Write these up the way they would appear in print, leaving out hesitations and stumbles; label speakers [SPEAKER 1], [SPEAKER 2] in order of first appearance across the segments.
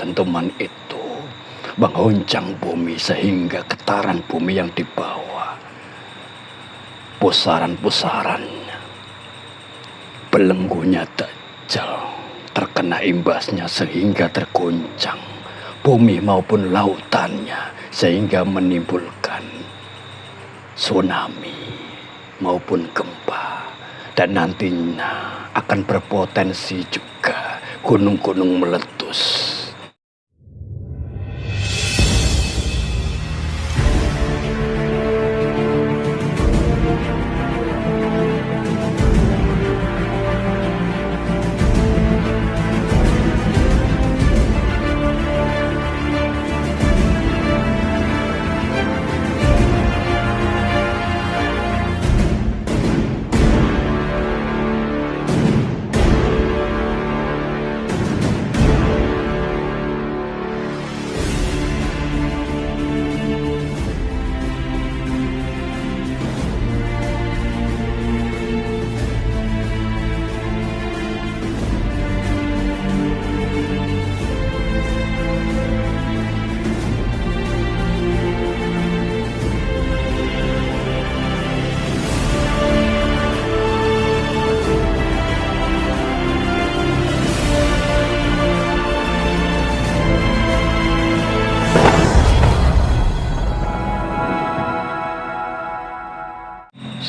[SPEAKER 1] dentuman itu mengguncang bumi sehingga getaran bumi yang dibawa, pusaran-pusarannya, belenggunya Dajjal terkena imbasnya sehingga terguncang bumi maupun lautannya, sehingga menimbulkan tsunami maupun gempa, dan nantinya akan berpotensi juga gunung-gunung meletus.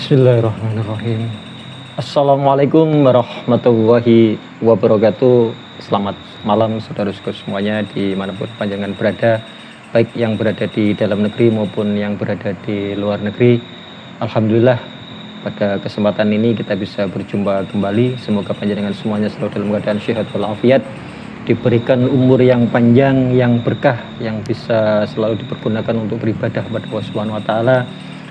[SPEAKER 2] Bismillahirrahmanirrahim. Assalamualaikum warahmatullahi wabarakatuh. Selamat malam saudara-saudara semuanya dimanapun panjenengan berada, baik yang berada di dalam negeri maupun yang berada di luar negeri. Alhamdulillah pada kesempatan ini kita bisa berjumpa kembali. Semoga panjenengan semuanya selalu dalam keadaan sehat walafiat, diberikan umur yang panjang, yang berkah, yang bisa selalu dipergunakan untuk beribadah kepada Allah Subhanahu wa taala.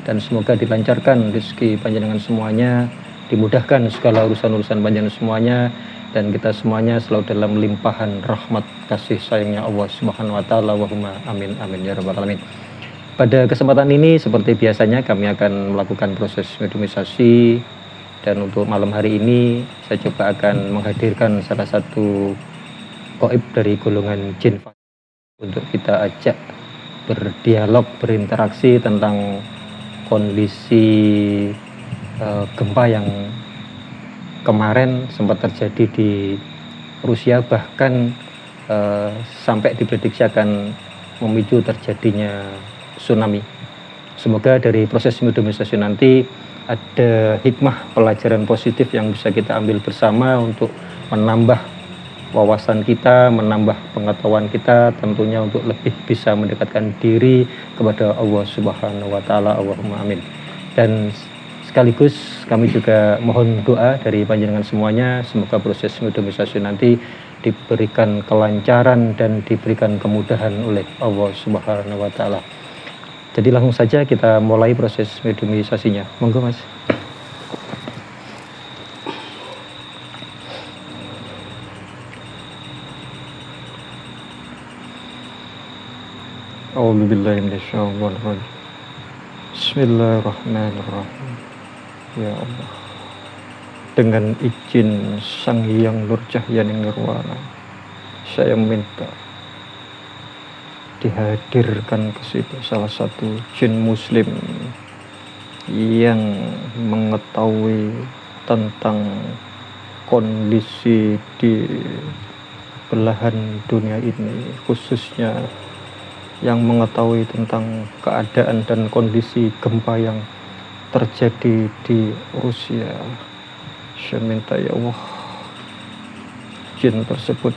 [SPEAKER 2] Dan semoga dilancarkan rezeki panjenengan semuanya, dimudahkan segala urusan-urusan panjenengan semuanya, dan kita semuanya selalu dalam limpahan rahmat kasih sayangnya Allah Subhanahu wa taala. Allahumma amin amin ya rabbal alamin. Pada kesempatan ini seperti biasanya kami akan melakukan proses mediumisasi, dan untuk malam hari ini saya coba akan menghadirkan salah satu gaib dari golongan jin untuk kita ajak berdialog, berinteraksi tentang kondisi gempa yang kemarin sempat terjadi di Rusia, bahkan sampai diprediksi akan memicu terjadinya tsunami. Semoga dari proses mediumisasi nanti ada hikmah pelajaran positif yang bisa kita ambil bersama untuk menambah wawasan kita, menambah pengetahuan kita, tentunya untuk lebih bisa mendekatkan diri kepada Allah Subhanahu wa taala. Allahumma amin. Dan sekaligus kami juga mohon doa dari panjenengan semuanya, semoga proses mediumisasi nanti diberikan kelancaran dan diberikan kemudahan oleh Allah Subhanahu wa taala. Jadi langsung saja kita mulai proses mediumisasinya. Monggo Mas. A'udzubillahi minasyaitonir rajim. Bismillahirrahmanirrahim. Ya Allah, dengan izin Sang Hyang Nur Cahyaning Nirwana, saya minta dihadirkan ke situ salah satu jin muslim yang mengetahui tentang kondisi di belahan dunia ini, khususnya yang mengetahui tentang keadaan dan kondisi gempa yang terjadi di Rusia. Saya minta ya Allah, jin tersebut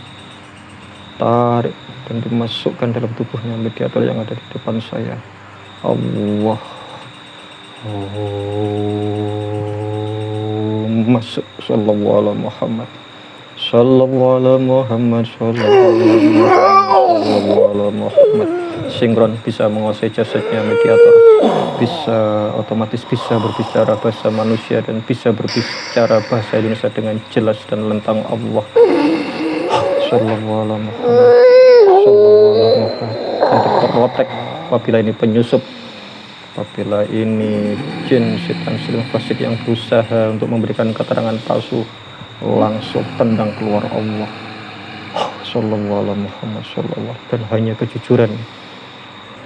[SPEAKER 2] tarik dan dimasukkan dalam tubuhnya mediator yang ada di depan saya. Allah, masuk sallallahu alaihi Muhammad, sallallahu alaihi Muhammad, sallallahu alaihi Muhammad. Sinkron bisa menguasai jasadnya mediator, bisa otomatis bisa berbicara bahasa manusia dan bisa berbicara bahasa Indonesia dengan jelas dan lantang. Allah, sallallahu alaihi Muhammad, sallallahu alaihi Muhammad. Untuk terprotek apabila ini penyusup, apabila ini jin setan siluman fasik yang berusaha untuk memberikan keterangan palsu, langsung tendang keluar. Allah, sallallahu alaihi Muhammad sallallahu, dan hanya kejujuran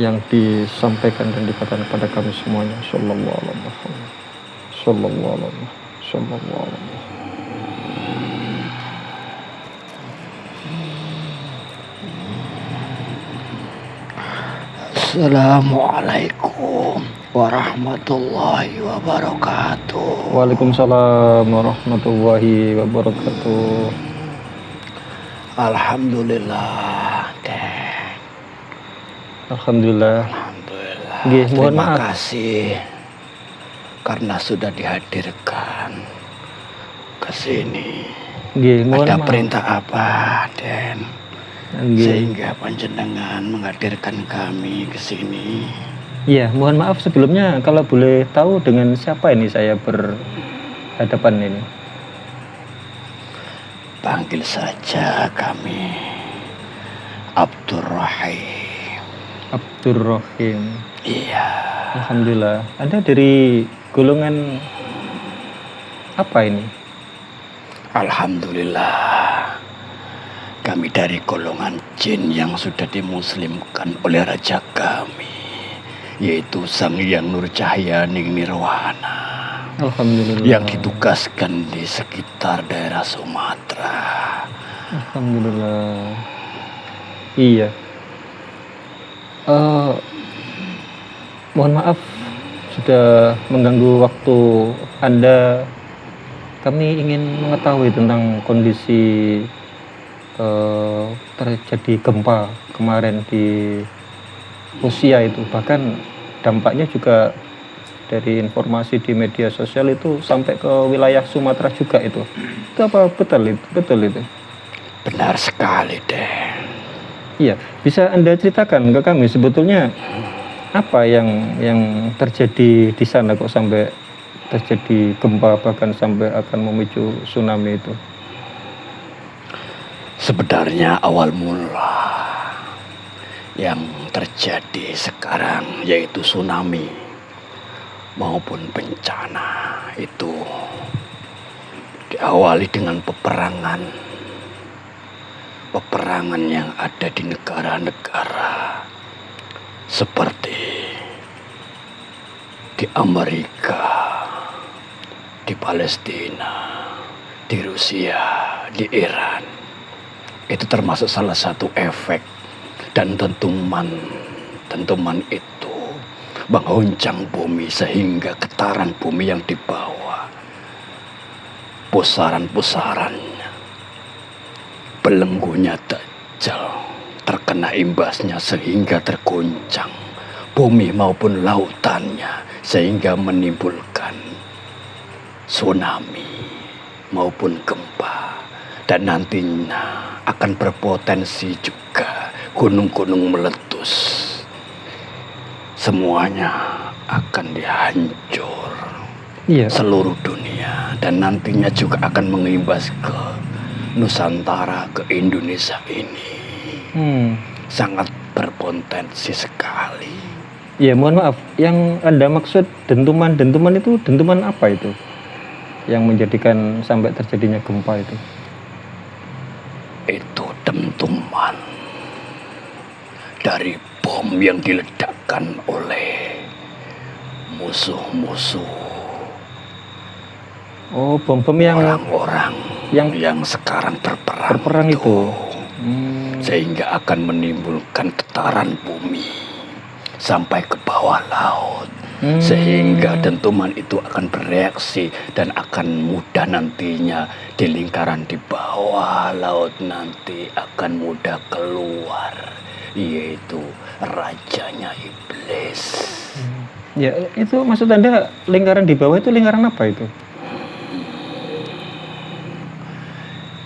[SPEAKER 2] yang disampaikan dan dikatakan pada kami semuanya sallallahu alaihi Muhammad sallallahu alaihi sallallahu alaihi.
[SPEAKER 1] Assalamualaikum warahmatullahi wabarakatuh.
[SPEAKER 2] Waalaikumsalam warahmatullahi wabarakatuh.
[SPEAKER 1] Alhamdulillah, Teh.
[SPEAKER 2] Alhamdulillah.
[SPEAKER 1] Alhamdulillah.
[SPEAKER 2] Nggih, mohon
[SPEAKER 1] Terima
[SPEAKER 2] maaf.
[SPEAKER 1] kasih karena sudah dihadirkan ke sini.
[SPEAKER 2] Nggih, mohon
[SPEAKER 1] Ada
[SPEAKER 2] maaf.
[SPEAKER 1] perintah apa, Den?
[SPEAKER 2] Nggih.
[SPEAKER 1] Sehingga panjenengan menghadirkan kami ke sini.
[SPEAKER 2] Iya, mohon maaf sebelumnya kalau boleh tahu dengan siapa ini saya berhadapan ini.
[SPEAKER 1] Panggil saja kami Abdurrahim.
[SPEAKER 2] Abdurrahim.
[SPEAKER 1] Iya,
[SPEAKER 2] Alhamdulillah. Anda dari golongan apa ini?
[SPEAKER 1] alhamdulillah. Kami dari golongan jin yang sudah dimuslimkan oleh raja kami, yaitu Sang Hyang Nurcahya Ning Nirwana,
[SPEAKER 2] Alhamdulillah.
[SPEAKER 1] yang ditugaskan di sekitar daerah Sumatera.
[SPEAKER 2] Alhamdulillah. Iya. Mohon maaf sudah mengganggu waktu Anda. Kami ingin mengetahui tentang kondisi terjadi gempa kemarin di Rusia itu. Bahkan dampaknya juga dari informasi di media sosial itu sampai ke wilayah Sumatera juga itu. Itu apa betul itu? Betul itu?
[SPEAKER 1] Benar sekali, Den.
[SPEAKER 2] Iya, bisa Anda ceritakan ke kami sebetulnya apa yang terjadi di sana kok sampai terjadi gempa bahkan sampai akan memicu tsunami itu?
[SPEAKER 1] Sebenarnya awal mula yang terjadi sekarang yaitu tsunami maupun bencana itu diawali dengan peperangan yang ada di negara-negara seperti di Amerika, di Palestina, di Rusia, di Iran. Itu termasuk salah satu efek dan dentuman itu mengguncang bumi sehingga getaran bumi yang dibawa pusaran-pusarannya, belenggunya Dajjal terkena imbasnya sehingga terguncang bumi maupun lautannya sehingga menimbulkan tsunami maupun gempa, dan nantinya akan berpotensi juga gunung-gunung meletus. Semuanya akan dihancur
[SPEAKER 2] Iya.
[SPEAKER 1] seluruh dunia, dan nantinya juga akan mengimbas ke Nusantara, ke Indonesia ini. Sangat berpotensi sekali.
[SPEAKER 2] Iya, mohon maaf. Yang Anda maksud dentuman itu dentuman apa itu? Yang menjadikan sampai terjadinya gempa itu?
[SPEAKER 1] Itu dentuman dari bom yang diledakkan oleh musuh-musuh,
[SPEAKER 2] Oh, bom-bom yang
[SPEAKER 1] orang-orang yang sekarang berperang
[SPEAKER 2] itu.
[SPEAKER 1] sehingga akan menimbulkan getaran bumi sampai ke bawah laut, sehingga dentuman itu akan bereaksi dan akan mudah nantinya di lingkaran di bawah laut nanti akan mudah keluar, yaitu rajanya iblis.
[SPEAKER 2] Ya, itu maksud Anda lingkaran di bawah itu lingkaran apa itu?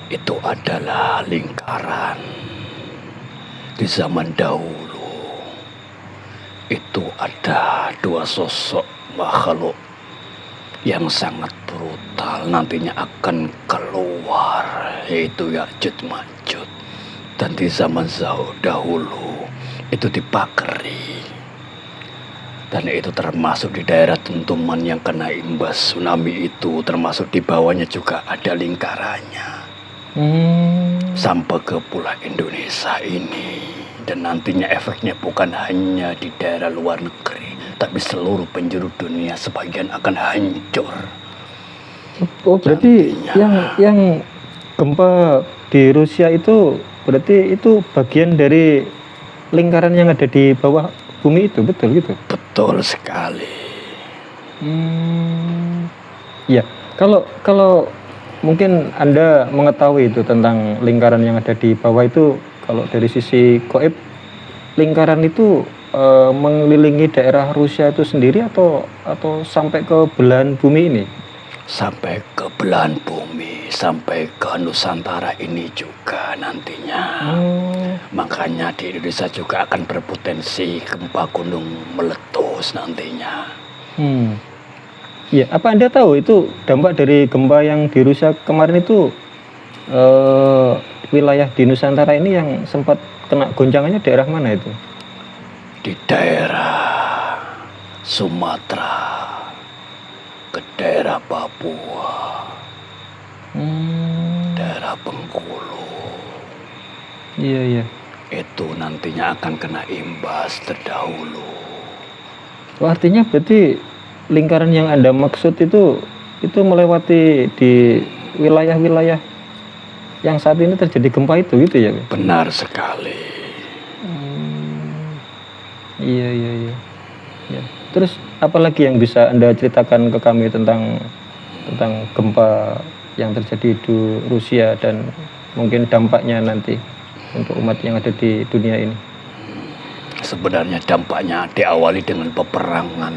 [SPEAKER 1] Itu adalah lingkaran di zaman dahulu. Itu ada dua sosok makhluk yang sangat brutal nantinya akan keluar, yaitu Ya'juj Ma'juj. Dan di zaman dahulu itu dipakeri, dan itu termasuk di daerah dentuman yang kena imbas tsunami itu, termasuk di bawahnya juga ada lingkarannya. sampai ke pulau Indonesia ini. Dan nantinya efeknya bukan hanya di daerah luar negeri, tapi seluruh penjuru dunia sebagian akan hancur.
[SPEAKER 2] Oh, berarti yang gempa di Rusia itu berarti itu bagian dari lingkaran yang ada di bawah bumi itu, betul gitu?
[SPEAKER 1] Betul sekali.
[SPEAKER 2] Ya, kalau mungkin Anda mengetahui itu tentang lingkaran yang ada di bawah itu, kalau dari sisi gaib, lingkaran itu mengelilingi daerah Rusia itu sendiri atau sampai ke belahan bumi ini?
[SPEAKER 1] Sampai ke belahan bumi, sampai ke Nusantara ini juga nantinya. Makanya di Indonesia juga akan berpotensi gempa gunung meletus nantinya. Ya, apa Anda tahu itu dampak dari gempa yang di Rusia kemarin itu wilayah di Nusantara ini yang sempat kena goncangannya daerah mana itu? Di daerah Sumatera, ke daerah Papua, daerah Bengkulu.
[SPEAKER 2] Iya.
[SPEAKER 1] Itu nantinya akan kena imbas terdahulu.
[SPEAKER 2] Oh, artinya berarti lingkaran yang Anda maksud itu melewati di wilayah-wilayah yang saat ini terjadi gempa itu gitu ya?
[SPEAKER 1] Benar sekali.
[SPEAKER 2] Iya. Ya. Terus apalagi yang bisa Anda ceritakan ke kami tentang gempa yang terjadi di Rusia dan mungkin dampaknya nanti untuk umat yang ada di dunia ini?
[SPEAKER 1] Sebenarnya dampaknya diawali dengan peperangan.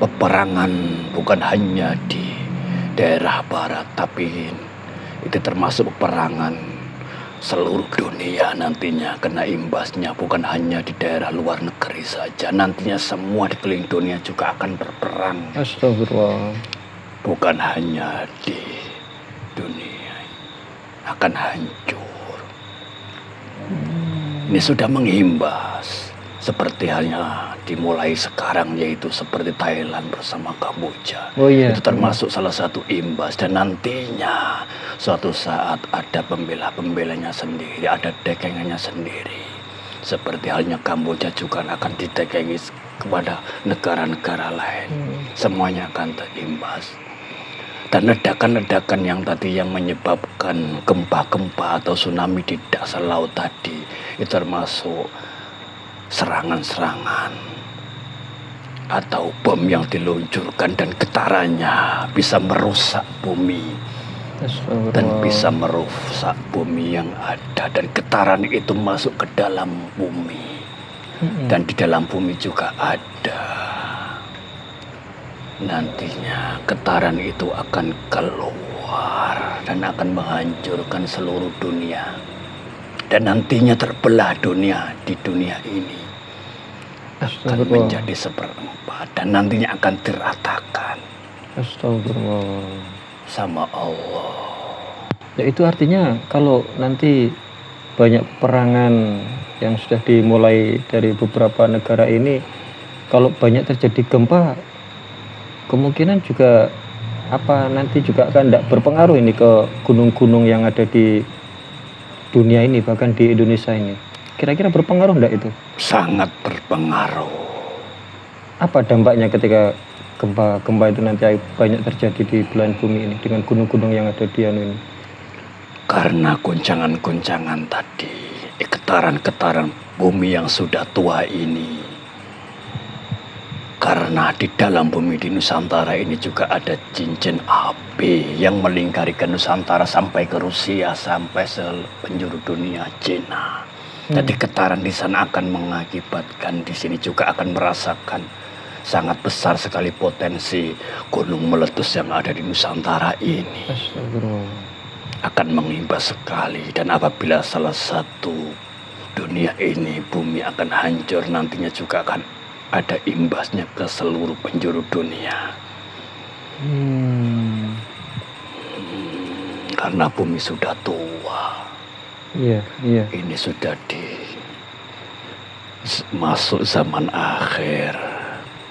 [SPEAKER 1] Peperangan bukan hanya di daerah barat, tapi itu termasuk peperangan seluruh dunia nantinya kena imbasnya, bukan hanya di daerah luar negeri saja. Nantinya semua di keliling dunia juga akan berperang.
[SPEAKER 2] Astagfirullah.
[SPEAKER 1] Bukan hanya di dunia, akan hancur. Ini sudah mengimbas, seperti halnya dimulai sekarang, yaitu seperti Thailand bersama Kamboja.
[SPEAKER 2] Oh iya.
[SPEAKER 1] Itu termasuk salah satu imbas, dan nantinya suatu saat ada pembela-pembelanya sendiri, ada dekengannya sendiri. Seperti halnya Kamboja juga akan didekengi kepada negara-negara lain. Semuanya akan terimbas. Dan ledakan-ledakan yang tadi yang menyebabkan gempa-gempa atau tsunami di dasar laut tadi, itu termasuk serangan-serangan atau bom yang diluncurkan, dan getarannya bisa merusak bumi dan bisa merusak bumi yang ada, dan getaran itu masuk ke dalam bumi, dan di dalam bumi juga ada. Nantinya getaran itu akan keluar dan akan menghancurkan seluruh dunia, dan nantinya terbelah dunia di dunia ini akan menjadi seperempat, dan nantinya akan diratakan.
[SPEAKER 2] Astagfirullah.
[SPEAKER 1] Sama Allah.
[SPEAKER 2] Ya, itu artinya kalau nanti banyak perangan yang sudah dimulai dari beberapa negara ini, kalau banyak terjadi gempa, kemungkinan juga nanti juga akan tidak berpengaruh ini ke gunung-gunung yang ada di dunia ini, bahkan di Indonesia ini. Kira-kira berpengaruh enggak itu?
[SPEAKER 1] Sangat berpengaruh.
[SPEAKER 2] Apa dampaknya ketika gempa itu nanti banyak terjadi di belahan bumi ini dengan gunung-gunung yang ada di ini?
[SPEAKER 1] Karena guncangan-guncangan tadi, getaran-getaran bumi yang sudah tua ini. Karena di dalam bumi di Nusantara ini juga ada cincin api yang melingkari ke Nusantara sampai ke Rusia, sampai sepenjuru dunia Cina. Jadi getaran di sana akan mengakibatkan di sini juga akan merasakan sangat besar sekali potensi gunung meletus yang ada di Nusantara ini. Akan mengimbas sekali, dan apabila salah satu dunia ini bumi akan hancur, nantinya juga akan ada imbasnya ke seluruh penjuru dunia. Karena bumi sudah tua.
[SPEAKER 2] Iya.
[SPEAKER 1] Ini sudah masuk zaman akhir.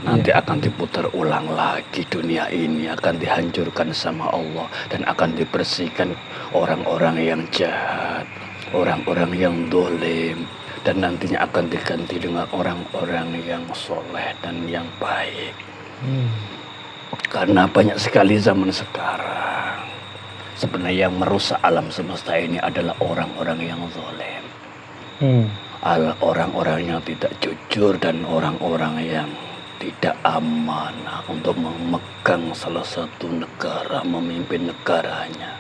[SPEAKER 1] Nanti akan diputar ulang lagi, dunia ini akan dihancurkan sama Allah dan akan dibersihkan orang-orang yang jahat, orang-orang yang dolim, dan nantinya akan diganti dengan orang-orang yang soleh dan yang baik. Karena banyak sekali zaman sekarang sebenarnya yang merusak alam semesta ini adalah orang-orang yang zalim, orang-orang yang tidak jujur, dan orang-orang yang tidak amanah untuk memegang salah satu negara, memimpin negaranya.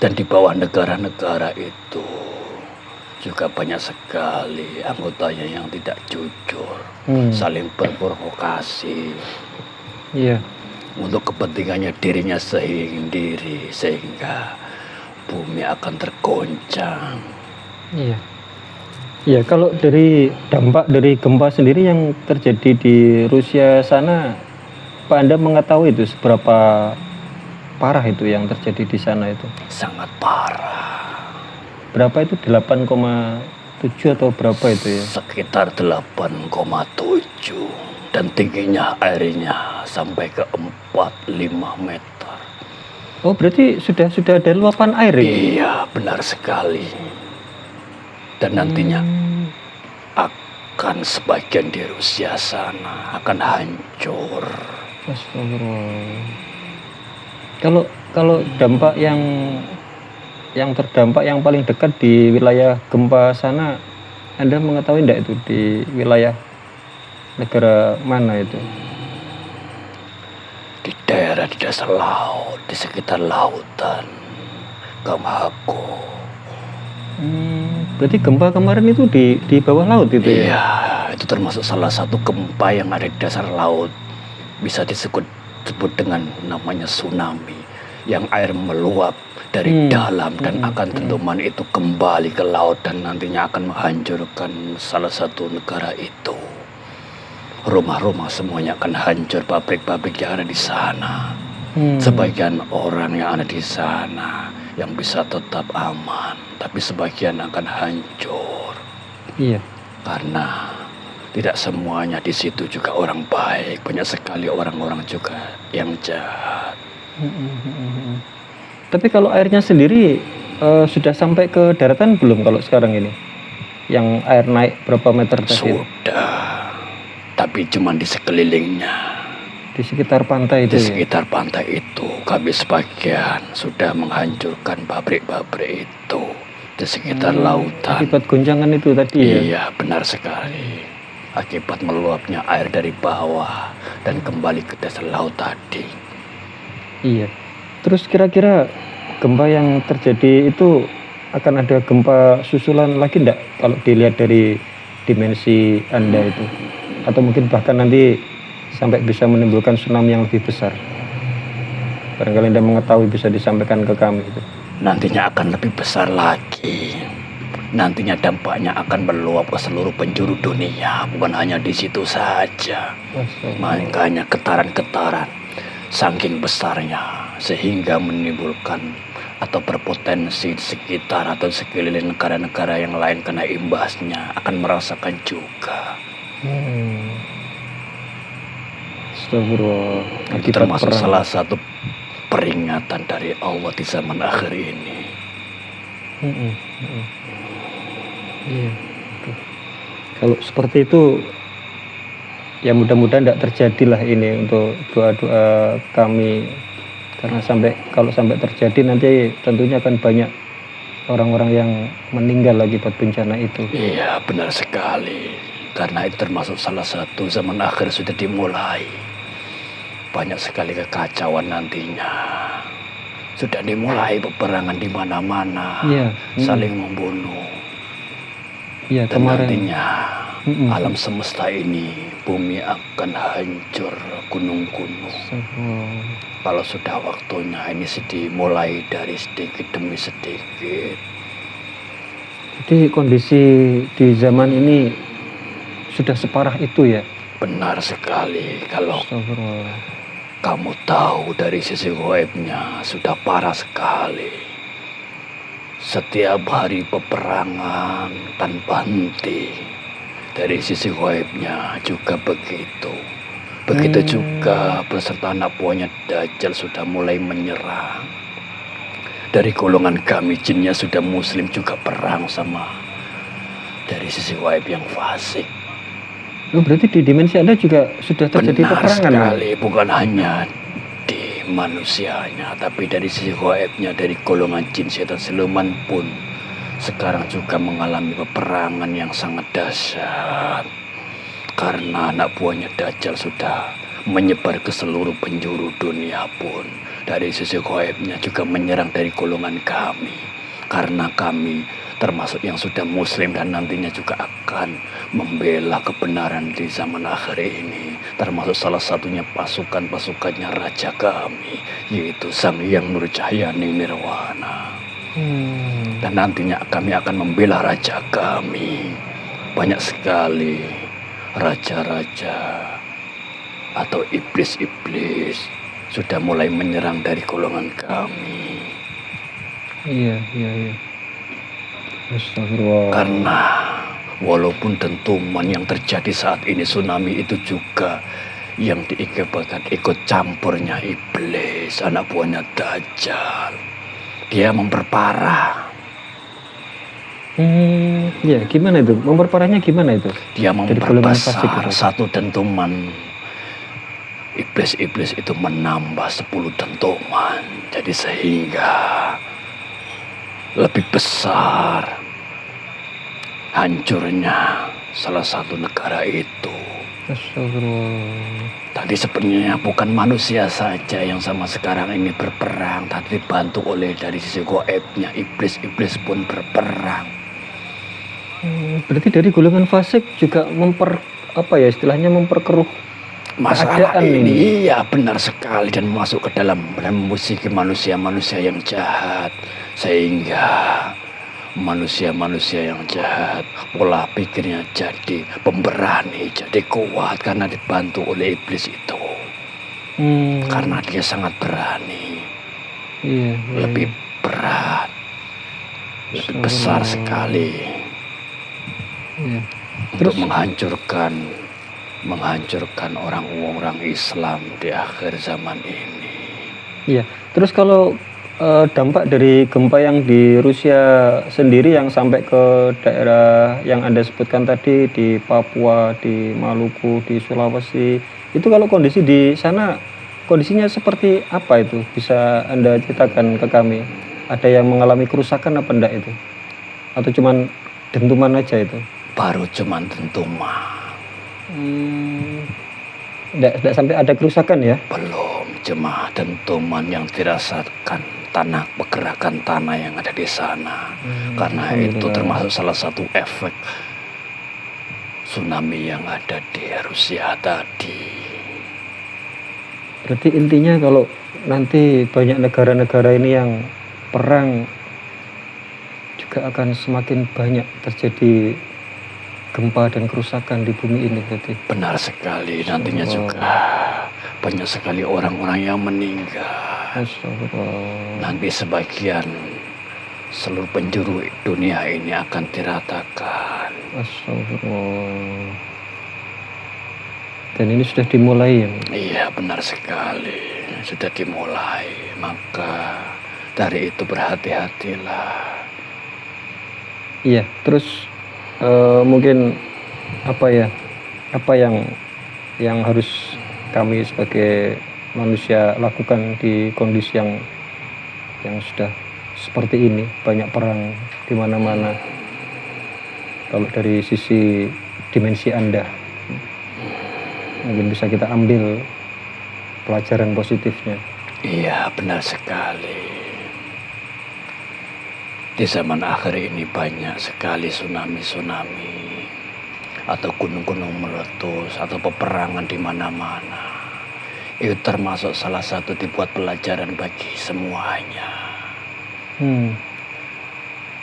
[SPEAKER 1] Dan di bawah negara-negara itu juga banyak sekali anggotanya yang tidak jujur, saling berprovokasi untuk kepentingannya dirinya sendiri, sehingga bumi akan tergoncang.
[SPEAKER 2] Ya, kalau dari dampak dari gempa sendiri yang terjadi di Rusia sana, Pak Anda mengetahui itu seberapa parah itu yang terjadi di sana itu?
[SPEAKER 1] Sangat parah.
[SPEAKER 2] Berapa itu? 8,7 atau berapa itu ya?
[SPEAKER 1] Sekitar 8,7, dan tingginya airnya sampai ke 4-5 meter.
[SPEAKER 2] Oh, berarti sudah ada luapan air ya?
[SPEAKER 1] Iya, benar sekali. Dan nantinya akan sebagian di Rusia sana akan hancur.
[SPEAKER 2] Astagfirullah. Kalau dampak yang terdampak yang paling dekat di wilayah gempa sana, Anda mengetahui enggak itu di wilayah negara mana itu?
[SPEAKER 1] Di daerah di dasar laut, di sekitar lautan Kamahako.
[SPEAKER 2] Berarti gempa kemarin itu di bawah laut itu ya?
[SPEAKER 1] Iya, itu termasuk salah satu gempa yang ada di dasar laut. Bisa disebut dengan namanya tsunami, yang air meluap dari dalam dan akan dentuman itu kembali ke laut dan nantinya akan menghancurkan salah satu negara itu. Rumah-rumah semuanya akan hancur, pabrik-pabrik yang ada di sana. Sebagian orang yang ada di sana yang bisa tetap aman, tapi sebagian akan hancur.
[SPEAKER 2] Iya.
[SPEAKER 1] Karena tidak semuanya di situ juga orang baik, banyak sekali orang-orang juga yang jahat.
[SPEAKER 2] Tapi kalau airnya sendiri sudah sampai ke daratan belum kalau sekarang ini? Yang air naik berapa meter tadi?
[SPEAKER 1] Sudah, tapi cuma di sekelilingnya.
[SPEAKER 2] Di sekitar pantai itu
[SPEAKER 1] Di
[SPEAKER 2] ya?
[SPEAKER 1] sekitar pantai itu, kami sebagian sudah menghancurkan pabrik-pabrik itu di sekitar lautan.
[SPEAKER 2] Akibat goncangan itu tadi ya?
[SPEAKER 1] Iya, benar sekali. Akibat meluapnya air dari bawah dan kembali ke dasar laut tadi.
[SPEAKER 2] Iya. Terus kira-kira gempa yang terjadi itu akan ada gempa susulan lagi enggak kalau dilihat dari dimensi Anda itu? Atau mungkin bahkan nanti sampai bisa menimbulkan tsunami yang lebih besar? Barangkali Anda mengetahui, bisa disampaikan ke kami itu.
[SPEAKER 1] Nantinya akan lebih besar lagi. Nantinya dampaknya akan meluap ke seluruh penjuru dunia, bukan hanya di situ saja. Makanya getaran-getaran saking besarnya sehingga menimbulkan atau berpotensi di sekitar atau sekeliling negara-negara yang lain kena imbasnya akan merasakan juga.
[SPEAKER 2] Astagfirullah.
[SPEAKER 1] Itu termasuk salah satu peringatan dari Allah di zaman akhir ini.
[SPEAKER 2] Iya. Kalau seperti itu, ya mudah-mudahan tidak terjadilah ini untuk doa-doa kami, karena kalau sampai terjadi nanti tentunya akan banyak orang-orang yang meninggal akibat bencana itu.
[SPEAKER 1] Iya, benar sekali. Karena itu termasuk salah satu zaman akhir sudah dimulai. Banyak sekali kekacauan nantinya. Sudah dimulai peperangan di mana-mana, saling membunuh.
[SPEAKER 2] Iya,
[SPEAKER 1] Dan
[SPEAKER 2] kemarin
[SPEAKER 1] nantinya alam semesta ini, bumi akan hancur, gunung-gunung. Kalau sudah waktunya ini dimulai dari sedikit demi sedikit.
[SPEAKER 2] Jadi kondisi di zaman ini sudah separah itu ya?
[SPEAKER 1] Benar sekali. Kalau kamu tahu dari sisi gaibnya sudah parah sekali. Setiap hari peperangan tanpa henti. Dari sisi gaibnya juga begitu. Begitu juga beserta anak buahnya Dajjal sudah mulai menyerang. Dari golongan kami jinnya sudah muslim juga perang sama dari sisi gaib yang fasik.
[SPEAKER 2] Oh, berarti di dimensi Anda juga sudah terjadi
[SPEAKER 1] Benar
[SPEAKER 2] peperangan, Bang?
[SPEAKER 1] sekali, bukan hanya di manusianya, tapi dari sisi gaibnya, dari golongan jin setan siluman pun sekarang juga mengalami peperangan yang sangat dahsyat. Karena anak buahnya Dajjal sudah menyebar ke seluruh penjuru dunia pun. Dari sisi gaibnya juga menyerang dari golongan kami. Karena kami termasuk yang sudah muslim dan nantinya juga akan membela kebenaran di zaman akhir ini. Termasuk salah satunya pasukan-pasukannya raja kami, yaitu Sang Hyang Nurcahyani Nirwana. Dan nantinya kami akan membela raja kami. Banyak sekali raja-raja atau iblis-iblis sudah mulai menyerang dari golongan kami.
[SPEAKER 2] Iya. Astagfirullah.
[SPEAKER 1] Karena walaupun dentuman yang terjadi saat ini tsunami itu juga yang diikibatkan ikut campurnya iblis, anak buahnya Dajjal. Dia memperparah.
[SPEAKER 2] Ya, gimana itu? Memperparahnya gimana itu?
[SPEAKER 1] Dia
[SPEAKER 2] Dari golongan fasik
[SPEAKER 1] memperbesar
[SPEAKER 2] itu.
[SPEAKER 1] satu dentuman. Iblis-iblis itu menambah 10 dentuman. Jadi sehingga lebih besar hancurnya salah satu negara itu.
[SPEAKER 2] Astagfirullah.
[SPEAKER 1] Tadi sebenarnya bukan manusia saja yang sama sekarang ini berperang, tapi dibantu oleh dari sisi gaibnya iblis-iblis pun berperang.
[SPEAKER 2] Berarti dari golongan fasik juga istilahnya memperkeruh
[SPEAKER 1] Masalah
[SPEAKER 2] keadaan
[SPEAKER 1] ini iya benar sekali dan masuk ke dalam musik manusia-manusia yang jahat, sehingga manusia-manusia yang jahat pola pikirnya jadi pemberani, jadi kuat karena dibantu oleh iblis itu. Karena dia sangat berani,
[SPEAKER 2] Iya.
[SPEAKER 1] lebih berat, lebih besar sekali
[SPEAKER 2] Iya.
[SPEAKER 1] untuk menghancurkan orang-orang Islam di akhir zaman ini.
[SPEAKER 2] Iya. Terus kalau dampak dari gempa yang di Rusia sendiri yang sampai ke daerah yang Anda sebutkan tadi di Papua, di Maluku, di Sulawesi, itu kalau kondisi di sana kondisinya seperti apa itu? Bisa Anda ceritakan ke kami? Ada yang mengalami kerusakan apa enggak itu? Atau cuman dentuman aja itu?
[SPEAKER 1] Baru cuman dentuman.
[SPEAKER 2] Enggak sampai ada kerusakan ya?
[SPEAKER 1] Belum, cuma dentuman yang dirasakan pergerakan tanah yang ada di sana. Karena itu termasuk salah satu efek tsunami yang ada di Rusia tadi.
[SPEAKER 2] Berarti intinya kalau nanti banyak negara-negara ini yang perang juga akan semakin banyak terjadi gempa dan kerusakan di bumi ini berarti.
[SPEAKER 1] Benar sekali, nantinya juga banyak sekali orang-orang yang meninggal.
[SPEAKER 2] Astagfirullah.
[SPEAKER 1] Nanti sebagian seluruh penjuru dunia ini akan diratakan.
[SPEAKER 2] Astagfirullah. Dan ini sudah dimulai ya?
[SPEAKER 1] Iya benar sekali, sudah dimulai. Maka dari itu berhati-hatilah.
[SPEAKER 2] Iya, terus mungkin apa yang harus kami sebagai manusia lakukan di kondisi yang sudah seperti ini, banyak perang di mana-mana. Kalau dari sisi dimensi Anda, mungkin bisa kita ambil pelajaran positifnya.
[SPEAKER 1] Iya benar sekali. Di zaman akhir ini banyak sekali tsunami atau gunung-gunung meletus atau peperangan di mana-mana. Itu termasuk salah satu dibuat pelajaran bagi semuanya.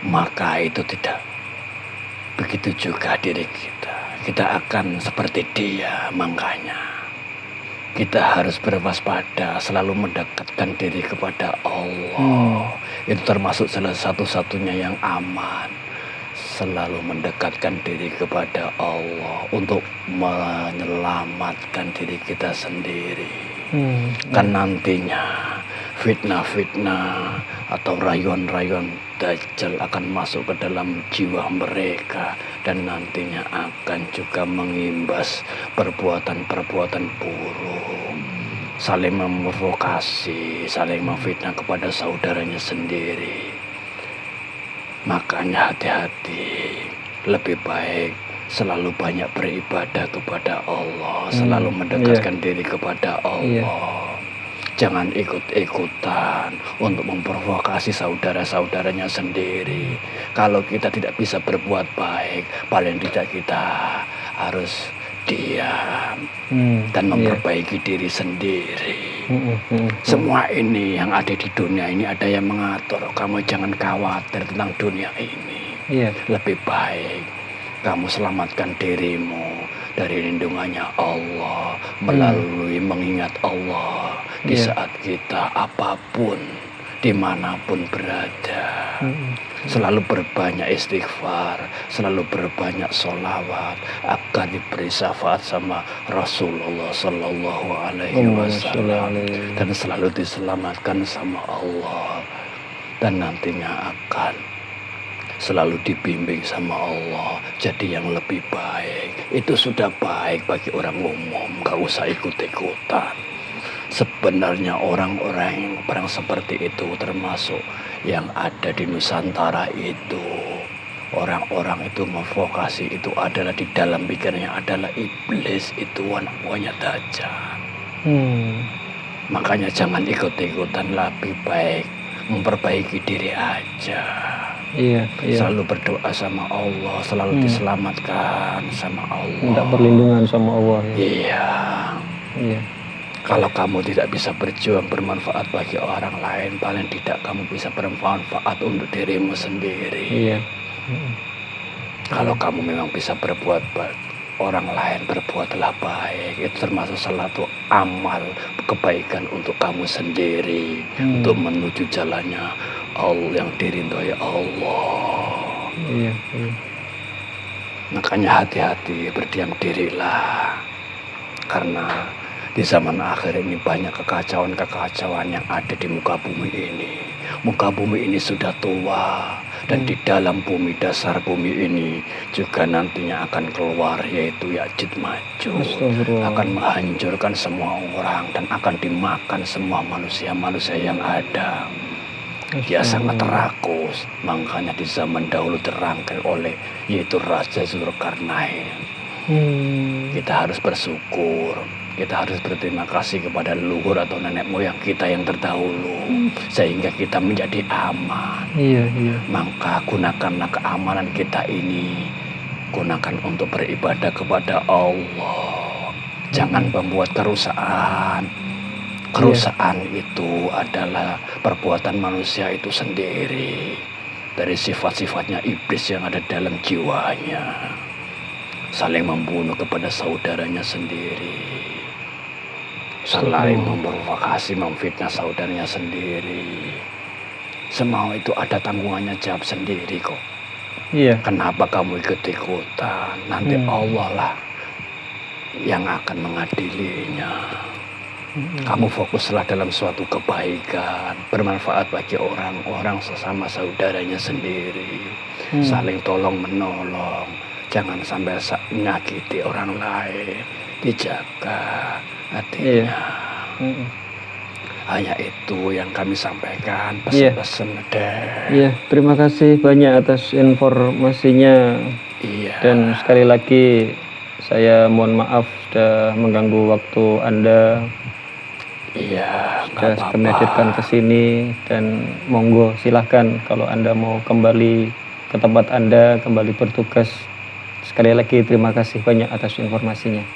[SPEAKER 1] Maka itu tidak begitu juga diri kita. Kita akan seperti dia, makanya kita harus berwaspada, selalu mendekatkan diri kepada Allah. Itu termasuk salah satu-satunya yang aman. selalu mendekatkan diri kepada Allah untuk menyelamatkan diri kita sendiri. Kan nantinya fitnah-fitnah atau rayuan-rayuan Dajjal akan masuk ke dalam jiwa mereka dan nantinya akan juga mengimbas perbuatan-perbuatan buruk, saling memprovokasi, saling memfitnah kepada saudaranya sendiri. Makanya hati-hati, lebih baik selalu banyak beribadah kepada Allah, selalu mendekatkan diri kepada Allah. Jangan ikut-ikutan untuk memprovokasi saudara-saudaranya sendiri. Kalau kita tidak bisa berbuat baik, paling tidak kita harus diam dan memperbaiki diri sendiri. Semua ini yang ada di dunia ini ada yang mengatur. Kamu jangan khawatir tentang dunia ini. Lebih baik kamu selamatkan dirimu dari lindungannya Allah melalui mengingat Allah di saat kita apapun dimanapun berada. Selalu berbanyak istighfar, selalu berbanyak sholawat agar diberi syafaat sama Rasulullah Sallallahu Alaihi Wasallam dan selalu diselamatkan sama Allah dan nantinya akan selalu dibimbing sama Allah jadi yang lebih baik. Itu sudah baik bagi orang umum, gak usah ikut-ikutan. Sebenarnya orang-orang yang seperti itu termasuk yang ada di Nusantara itu. Orang-orang itu memvokasi itu adalah di dalam pikirannya adalah iblis, itu anak buahnya Dajjal. Makanya jangan ikut-ikutan, lebih baik memperbaiki diri aja. Selalu berdoa sama Allah, selalu diselamatkan sama Allah.
[SPEAKER 2] Minta perlindungan sama Allah.
[SPEAKER 1] Iya. Kalau kamu tidak bisa berjuang bermanfaat bagi orang lain, paling tidak kamu bisa bermanfaat untuk dirimu sendiri. Kalau kamu memang bisa berbuat baik, orang lain berbuatlah baik. Itu termasuk salah satu amal kebaikan untuk kamu sendiri, untuk menuju jalannya Allah yang diridhoi Allah. Makanya hati-hati, berdiam dirilah, karena di zaman akhir ini banyak kekacauan-kekacauan yang ada di muka bumi ini. Muka bumi ini sudah tua, dan di dalam bumi, dasar bumi ini juga nantinya akan keluar, yaitu Ya'juj Ma'juj, akan menghancurkan semua orang dan akan dimakan semua manusia-manusia yang ada. Dia sangat rakus, makanya di zaman dahulu terangkai oleh yaitu Raja Zulkarnain. Kita harus bersyukur, kita harus berterima kasih kepada leluhur atau nenek moyang kita yang terdahulu, sehingga kita menjadi aman. Maka gunakanlah keamanan kita ini, gunakan untuk beribadah kepada Allah. Jangan membuat kerusakan. Kerusakan itu adalah perbuatan manusia itu sendiri, dari sifat-sifatnya iblis yang ada dalam jiwanya. Saling membunuh kepada saudaranya sendiri, saling memprovokasi, memfitnah saudaranya sendiri. Semua itu ada tanggungannya jawab sendiri kok. Kenapa kamu ikut-ikutan? Nanti Allah lah yang akan mengadilinya. Kamu fokuslah dalam suatu kebaikan, bermanfaat bagi orang-orang sesama saudaranya sendiri, saling tolong menolong, jangan sampai menyakiti orang lain, dijaga hatinya. Hanya itu yang kami sampaikan, pesan-pesan deh.
[SPEAKER 2] Terima kasih banyak atas informasinya. Dan sekali lagi saya mohon maaf sudah mengganggu waktu Anda. Sudah kami hadirkan ke sini, dan monggo silahkan kalau Anda mau kembali ke tempat Anda, kembali bertugas. Sekali lagi terima kasih banyak atas informasinya.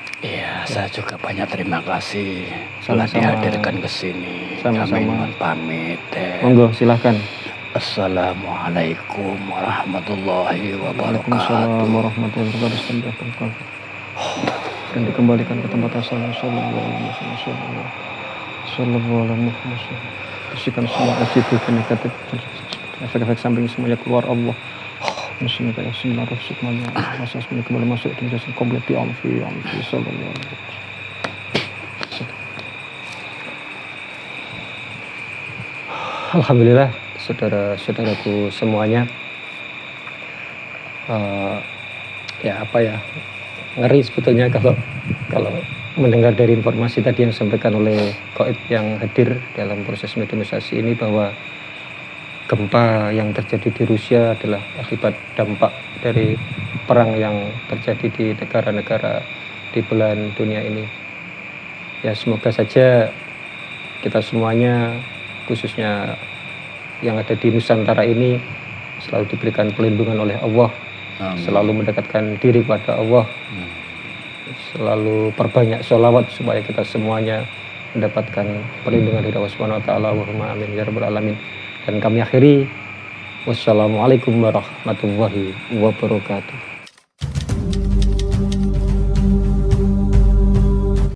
[SPEAKER 1] Saya juga banyak terima kasih telah dihadirkan ke sini. Kami mohon pamit.
[SPEAKER 2] Monggo silahkan.
[SPEAKER 1] Assalamualaikum warahmatullahi wabarakatuh.
[SPEAKER 2] Waalaikumsalam warahmatullahi wabarakatuh. Dan dikembalikan ke tempat asalnya. Sallallahu alaihi wasallam. Bersihkan semua negatif, efek-efek samping semuanya keluar Allah. Muslim kayak seminar semuanya masa sebelum kembali masuk di jasa komplit di alfi sallallahu alaihi wasallam. Alhamdulillah saudara-saudaraku semuanya, ya apa ya, ngeri sebetulnya kalau mendengar dari informasi tadi yang disampaikan oleh Qaib yang hadir dalam proses mediumisasi ini, bahwa gempa yang terjadi di Rusia adalah akibat dampak dari perang yang terjadi di negara-negara di belahan dunia ini. Ya semoga saja kita semuanya, khususnya yang ada di Nusantara ini, selalu diberikan perlindungan oleh Allah.
[SPEAKER 1] Amin.
[SPEAKER 2] Selalu mendekatkan diri kepada Allah, selalu perbanyak sholawat supaya kita semuanya mendapatkan perlindungan dari Allah Subhanahu wa taala. Allahumma amin ya rabbal alamin. Dan kami akhiri, wassalamualaikum warahmatullahi wabarakatuh.